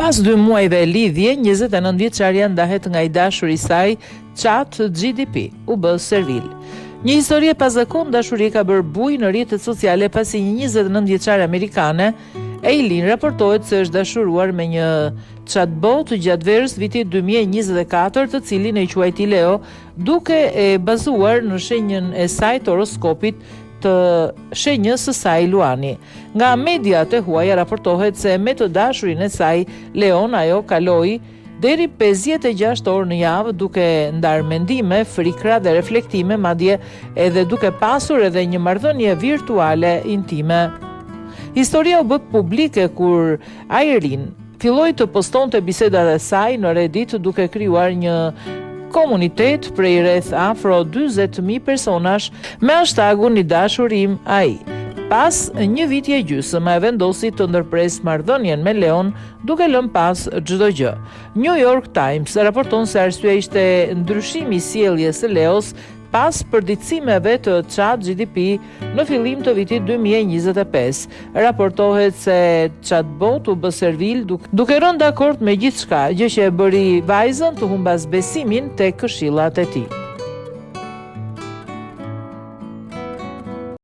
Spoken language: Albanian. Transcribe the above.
Pas 2 muajve lidhje, 29 vjeçaria ndahet nga i dashuri i saj, ChatGPT, u bë servil. Një histori e pazakontë, dashuria ka bërë bujë në rrjetet sociale pasi një 29 vjeçare amerikane, Eileen, raportohet se është dashuruar me një chatbot gjatë verës vitit 2024, të cilin e quajti Leo, duke e bazuar në shenjën e saj të horoskopit të shenjës së saj luani. Nga mediat e huaja raportohet se me të dashurin e saj, Leon, ajo kaloi deri 56 orë në javë duke ndarë mendime, frikra dhe reflektime, madje edhe duke pasur edhe një marrëdhënie virtuale intime. Historia u bë publike kur Eileen filloi të postonte bisedat e saj në Reddit, duke krijuar një komunitet prej rreth afro 40.000 personash me hashtagun "I dashurim ai". Pas një viti e gjysmë, e vendosi të ndërpres marrëdhënien me Leon, duke lënë pas çdo gjë. New York Times raporton se arsyeja ishte ndryshimi i sjelljes së Leos pas përditësimeve të ChatGPT në fillim të vitit 2025. Raportohet se chatbot u bë servil duke rënë dakord me gjithçka, gjë që e bëri vajzën të humbas besimin tek këshillat e tij.